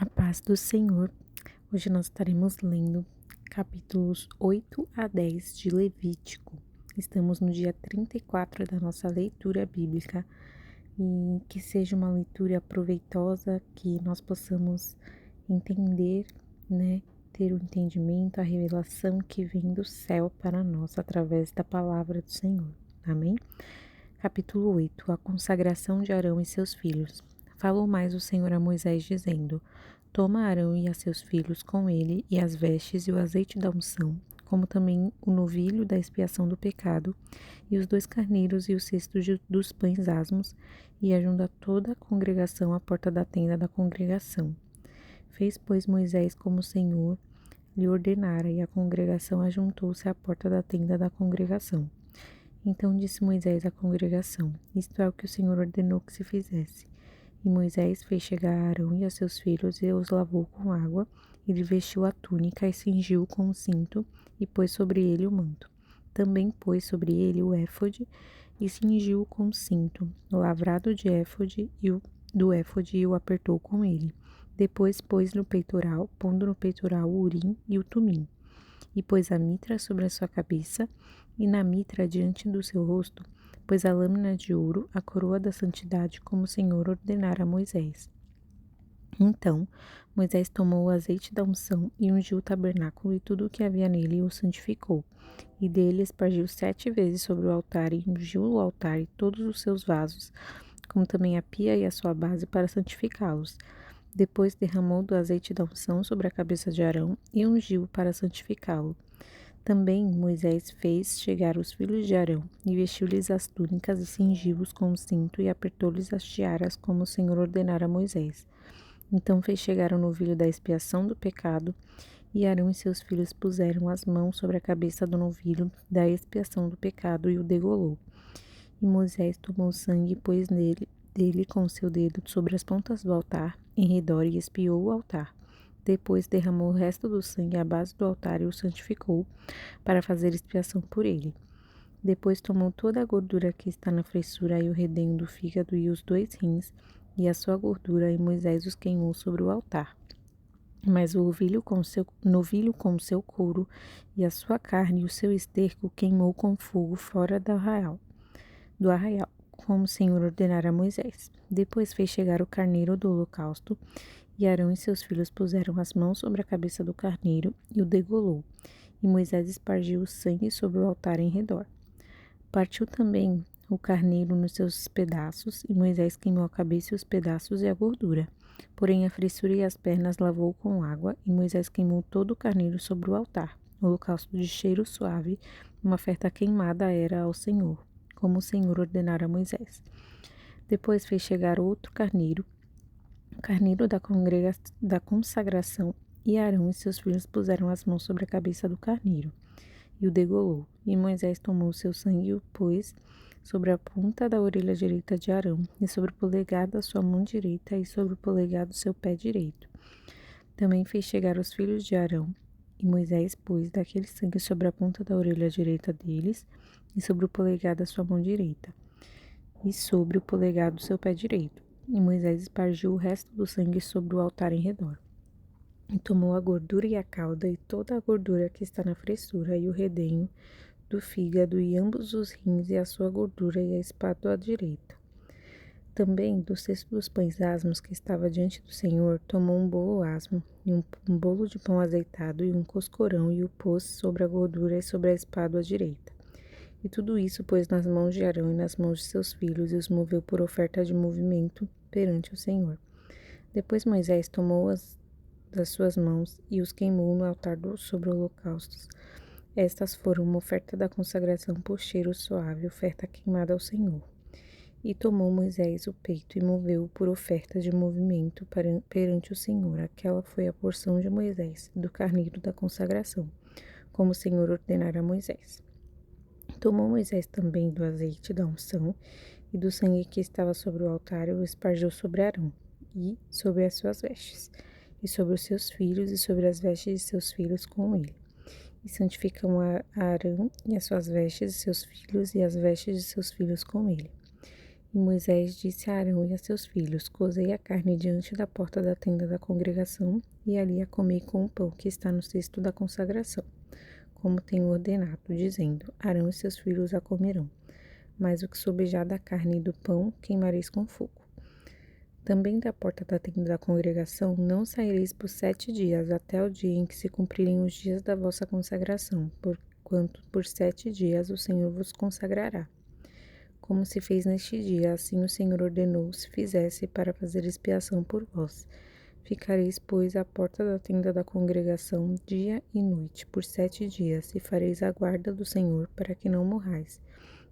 A paz do Senhor. Hoje nós estaremos lendo capítulos 8 a 10 de Levítico. Estamos no dia 34 da nossa leitura bíblica e que seja uma leitura proveitosa, que nós possamos entender, ter o entendimento, a revelação que vem do céu para nós através da palavra do Senhor. Amém? Capítulo 8. A consagração de Arão e seus filhos. Falou mais o Senhor a Moisés, dizendo: Toma Arão e a seus filhos com ele, e as vestes e o azeite da unção, como também o novilho da expiação do pecado, e os 2 carneiros e o cesto dos pães asmos, e ajunta toda a congregação à porta da tenda da congregação. Fez, pois, Moisés como o Senhor lhe ordenara, e a congregação ajuntou-se à porta da tenda da congregação. Então disse Moisés à congregação: Isto é o que o Senhor ordenou que se fizesse. E Moisés fez chegar a Arão e a seus filhos, e os lavou com água, e lhe vestiu a túnica, e cingiu com o cinto, e pôs sobre ele o manto. Também pôs sobre ele o éfode, e cingiu com o cinto, o lavrado de éfode, e o apertou com ele. Depois pôs no peitoral, pondo no peitoral o urim e o tumim. E pôs a mitra sobre a sua cabeça, e na mitra diante do seu rosto, pôs a lâmina de ouro, a coroa da santidade, como o Senhor ordenara a Moisés. Então Moisés tomou o azeite da unção e ungiu o tabernáculo e tudo o que havia nele, e o santificou. E dele espargiu 7 vezes sobre o altar, e ungiu o altar e todos os seus vasos, como também a pia e a sua base, para santificá-los. Depois derramou do azeite da unção sobre a cabeça de Arão e ungiu para santificá-lo. Também Moisés fez chegar os filhos de Arão, e vestiu-lhes as túnicas, e cingiu-os com o cinto, e apertou-lhes as tiaras, como o Senhor ordenara a Moisés. Então fez chegar o novilho da expiação do pecado, e Arão e seus filhos puseram as mãos sobre a cabeça do novilho da expiação do pecado, e o degolou. E Moisés tomou o sangue e pôs dele com o seu dedo sobre as pontas do altar, em redor, e espiou o altar. Depois derramou o resto do sangue à base do altar e o santificou, para fazer expiação por ele. Depois tomou toda a gordura que está na fressura, e o redenho do fígado, e os 2 rins, e a sua gordura, e Moisés os queimou sobre o altar. Mas o novilho com o seu couro, e a sua carne, e o seu esterco, queimou com fogo fora do arraial, como o Senhor ordenara a Moisés. Depois fez chegar o carneiro do holocausto, e Arão e seus filhos puseram as mãos sobre a cabeça do carneiro, e o degolou. E Moisés espargiu o sangue sobre o altar em redor. Partiu também o carneiro nos seus pedaços, e Moisés queimou a cabeça e os pedaços e a gordura. Porém a fressura e as pernas lavou com água, e Moisés queimou todo o carneiro sobre o altar. O holocausto de cheiro suave, uma oferta queimada era ao Senhor, como o Senhor ordenara a Moisés. Depois fez chegar outro carneiro, o carneiro da consagração, e Arão e seus filhos puseram as mãos sobre a cabeça do carneiro, e o degolou. E Moisés tomou o seu sangue e o pôs sobre a ponta da orelha direita de Arão, e sobre o polegar da sua mão direita, e sobre o polegar do seu pé direito. Também fez chegar os filhos de Arão, e Moisés pôs daquele sangue sobre a ponta da orelha direita deles, e sobre o polegar da sua mão direita, e sobre o polegar do seu pé direito. E Moisés espargiu o resto do sangue sobre o altar em redor. E tomou a gordura e a cauda, e toda a gordura que está na fressura, e o redenho do fígado, e ambos os rins, e a sua gordura, e a espada à direita. Também do cesto dos pães asmos que estava diante do Senhor, tomou um bolo asmo, e um bolo de pão azeitado, e um coscorão, e o pôs sobre a gordura e sobre a espada à direita. E tudo isso pôs nas mãos de Arão e nas mãos de seus filhos, e os moveu por oferta de movimento perante o Senhor. Depois Moisés tomou das suas mãos e os queimou no altar sobre holocaustos. Estas foram uma oferta da consagração por cheiro suave, oferta queimada ao Senhor. E tomou Moisés o peito e moveu-o por oferta de movimento perante o Senhor. Aquela foi a porção de Moisés, do carneiro da consagração, como o Senhor ordenara a Moisés. Tomou Moisés também do azeite da unção e do sangue que estava sobre o altar, e o espargiu sobre Arão e sobre as suas vestes, e sobre os seus filhos, e sobre as vestes de seus filhos com ele. E santificam a Arão e as suas vestes de seus filhos, e as vestes de seus filhos com ele. E Moisés disse a Arão e a seus filhos: Cozei a carne diante da porta da tenda da congregação, e ali a comei com o pão que está no cesto da consagração, como tenho ordenado, dizendo: Arão e seus filhos a comerão. Mas o que sobejar da carne e do pão, queimareis com fogo. Também da porta da tenda da congregação não saireis por 7 dias, até o dia em que se cumprirem os dias da vossa consagração, porquanto por 7 dias o Senhor vos consagrará. Como se fez neste dia, assim o Senhor ordenou se fizesse para fazer expiação por vós. Ficareis, pois, à porta da tenda da congregação dia e noite, por 7 dias, e fareis a guarda do Senhor, para que não morrais,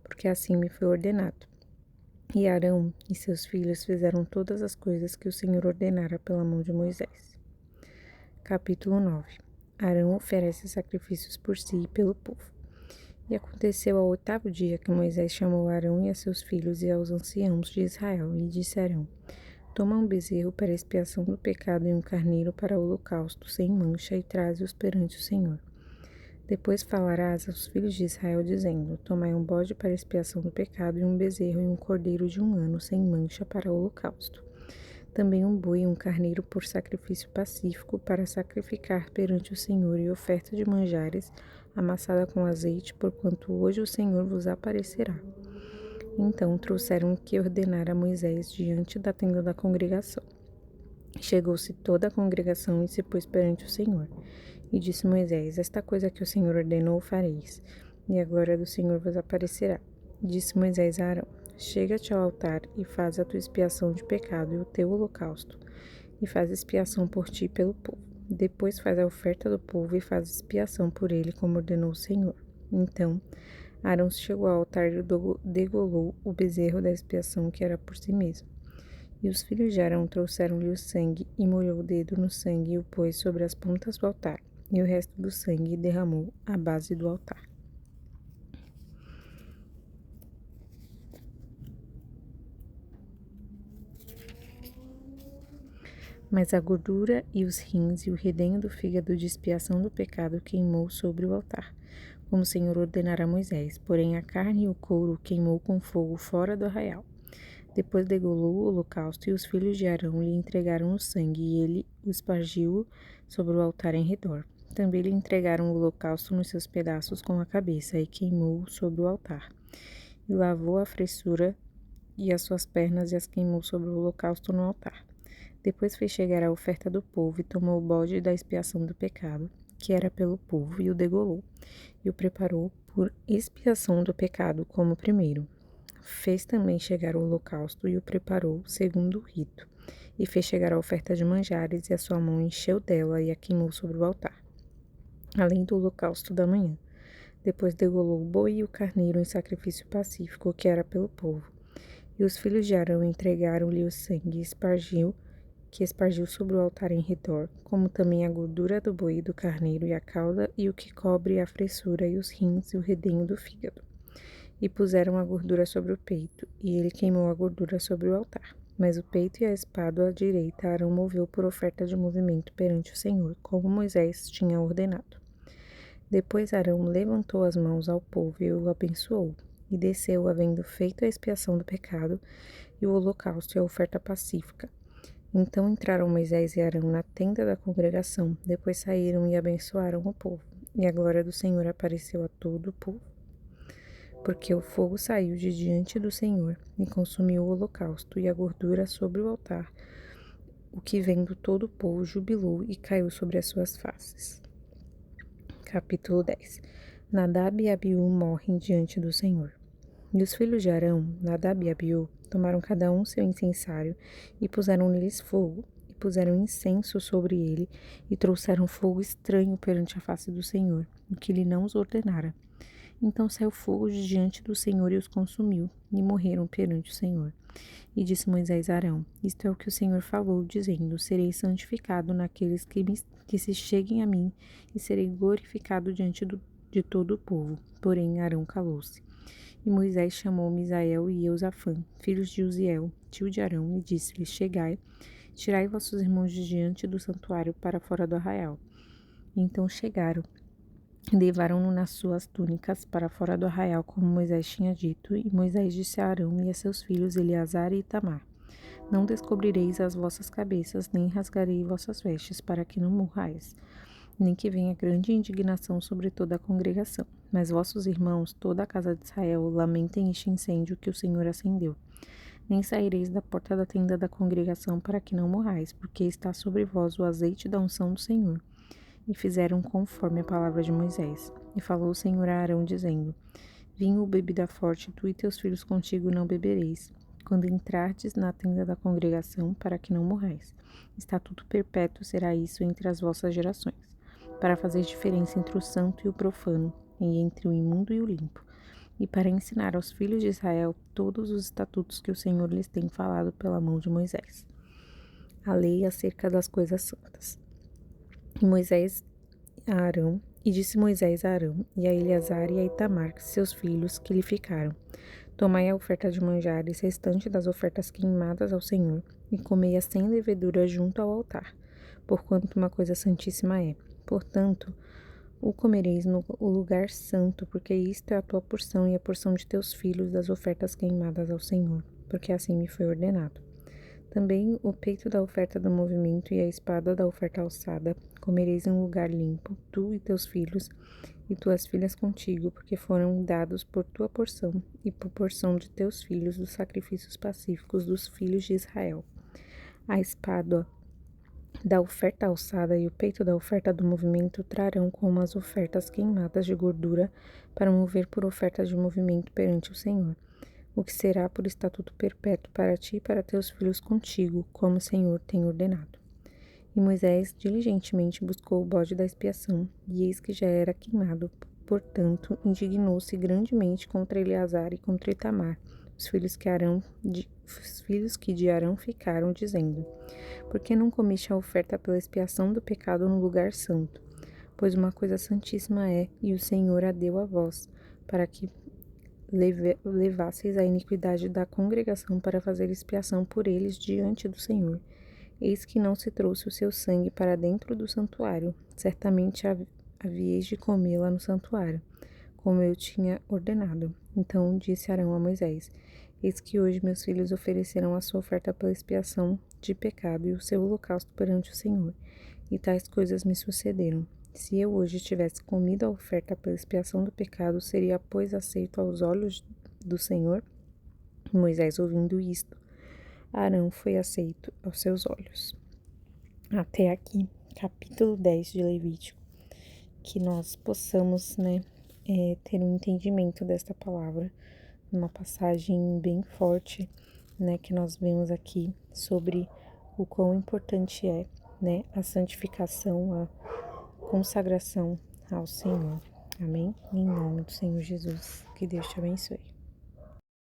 porque assim me foi ordenado. E Arão e seus filhos fizeram todas as coisas que o Senhor ordenara pela mão de Moisés. Capítulo 9. Arão oferece sacrifícios por si e pelo povo. E aconteceu ao 8º dia que Moisés chamou Arão e a seus filhos e aos anciãos de Israel, e disse a Arão: Toma um bezerro para expiação do pecado e um carneiro para o holocausto, sem mancha, e traze-os perante o Senhor. Depois falarás aos filhos de Israel, dizendo: Tomai um bode para expiação do pecado, e um bezerro e um cordeiro de 1 ano, sem mancha, para o holocausto. Também um boi e um carneiro por sacrifício pacífico, para sacrificar perante o Senhor, e oferta de manjares, amassada com azeite, porquanto hoje o Senhor vos aparecerá. Então trouxeram o que ordenara Moisés diante da tenda da congregação. Chegou-se toda a congregação e se pôs perante o Senhor. E disse Moisés: Esta coisa que o Senhor ordenou fareis, e a glória do Senhor vos aparecerá. E disse Moisés a Arão: Chega-te ao altar e faz a tua expiação de pecado e o teu holocausto, e faz expiação por ti e pelo povo. Depois faz a oferta do povo e faz expiação por ele, como ordenou o Senhor. Então Arão chegou ao altar e degolou o bezerro da expiação que era por si mesmo. E os filhos de Arão trouxeram-lhe o sangue, e molhou o dedo no sangue e o pôs sobre as pontas do altar, e o resto do sangue derramou à base do altar. Mas a gordura e os rins e o redenho do fígado de expiação do pecado queimou sobre o altar, como o Senhor ordenara a Moisés, porém a carne e o couro queimou com fogo fora do arraial. Depois degolou o holocausto, e os filhos de Arão lhe entregaram o sangue, e ele o espargiu sobre o altar em redor. Também lhe entregaram o holocausto nos seus pedaços com a cabeça, e queimou sobre o altar. E lavou a fressura e as suas pernas, e as queimou sobre o holocausto no altar. Depois fez chegar a oferta do povo, e tomou o bode da expiação do pecado, que era pelo povo, e o degolou, e o preparou por expiação do pecado, como primeiro. Fez também chegar o holocausto e o preparou segundo o rito, e fez chegar a oferta de manjares, e a sua mão encheu dela e a queimou sobre o altar, além do holocausto da manhã. Depois degolou o boi e o carneiro em sacrifício pacífico, que era pelo povo. E os filhos de Arão entregaram-lhe o sangue que espargiu sobre o altar em redor, como também a gordura do boi e do carneiro, e a cauda, e o que cobre a fressura, e os rins, e o redenho do fígado. E puseram a gordura sobre o peito, e ele queimou a gordura sobre o altar. Mas o peito e a espada à direita Arão moveu por oferta de movimento perante o Senhor, como Moisés tinha ordenado. Depois Arão levantou as mãos ao povo e o abençoou, e desceu, havendo feito a expiação do pecado, e o holocausto e a oferta pacífica. Então entraram Moisés e Arão na tenda da congregação, depois saíram e abençoaram o povo, e a glória do Senhor apareceu a todo o povo. Porque o fogo saiu de diante do Senhor e consumiu o holocausto e a gordura sobre o altar, o que vendo todo o povo jubilou e caiu sobre as suas faces. Capítulo 10. Nadab e Abiú morrem diante do Senhor. E os filhos de Arão, Nadab e Abiú, tomaram cada um seu incensário e puseram neles fogo, e puseram incenso sobre ele, e trouxeram fogo estranho perante a face do Senhor, o que lhe não os ordenara. Então saiu fogo de diante do Senhor e os consumiu, e morreram perante o Senhor. E disse Moisés a Arão: Isto é o que o Senhor falou, dizendo: Serei santificado naqueles que se cheguem a mim, e serei glorificado diante de todo o povo. Porém Arão calou-se. E Moisés chamou Misael e Eusafã, filhos de Uziel, tio de Arão, e disse-lhes: Chegai, tirai vossos irmãos de diante do santuário para fora do arraial. Então chegaram. Levaram-no nas suas túnicas para fora do arraial, como Moisés tinha dito, e Moisés disse a Arão e a seus filhos Eleazar e Itamar: Não descobrireis as vossas cabeças, nem rasgarei vossas vestes, para que não morrais, nem que venha grande indignação sobre toda a congregação. Mas vossos irmãos, toda a casa de Israel, lamentem este incêndio que o Senhor acendeu. Nem saireis da porta da tenda da congregação para que não morrais, porque está sobre vós o azeite da unção do Senhor. E fizeram conforme a palavra de Moisés. E falou o Senhor a Arão, dizendo: Vinho ou bebida forte, tu e teus filhos contigo não bebereis, quando entrardes na tenda da congregação, para que não morrais. Estatuto perpétuo será isso entre as vossas gerações, para fazer diferença entre o santo e o profano, e entre o imundo e o limpo, e para ensinar aos filhos de Israel todos os estatutos que o Senhor lhes tem falado pela mão de Moisés. A lei acerca das coisas santas. E disse Moisés a Arão, e a Eleazar e a Itamar, seus filhos, que lhe ficaram: Tomai a oferta de manjares restante das ofertas queimadas ao Senhor, e comei-a sem levedura junto ao altar, porquanto uma coisa santíssima é. Portanto, o comereis no lugar santo, porque isto é a tua porção e a porção de teus filhos das ofertas queimadas ao Senhor, porque assim me foi ordenado. Também o peito da oferta do movimento e a espada da oferta alçada comereis em um lugar limpo, tu e teus filhos e tuas filhas contigo, porque foram dados por tua porção e por porção de teus filhos dos sacrifícios pacíficos dos filhos de Israel. A espada da oferta alçada e o peito da oferta do movimento trarão como as ofertas queimadas de gordura para mover por ofertas de movimento perante o Senhor, o que será por estatuto perpétuo para ti e para teus filhos contigo, como o Senhor tem ordenado. E Moisés diligentemente buscou o bode da expiação, e eis que já era queimado. Portanto, indignou-se grandemente contra Eleazar e contra Itamar, os filhos que de Arão ficaram, dizendo: Por que não comeste a oferta pela expiação do pecado no lugar santo? Pois uma coisa santíssima é, e o Senhor a deu a vós, para que levasseis a iniquidade da congregação para fazer expiação por eles diante do Senhor. Eis que não se trouxe o seu sangue para dentro do santuário. Certamente havíeis de comê-la no santuário, como eu tinha ordenado. Então disse Arão a Moisés: Eis que hoje meus filhos ofereceram a sua oferta pela expiação de pecado e o seu holocausto perante o Senhor. E tais coisas me sucederam. Se eu hoje tivesse comido a oferta pela expiação do pecado, seria, pois, aceito aos olhos do Senhor? Moisés, ouvindo isto, Arão foi aceito aos seus olhos. Até aqui, capítulo 10 de Levítico. Que nós possamos, ter um entendimento desta palavra, uma passagem bem forte, que nós vemos aqui sobre o quão importante é, a santificação, a consagração ao Senhor. Amém? Em nome do Senhor Jesus. Que Deus te abençoe.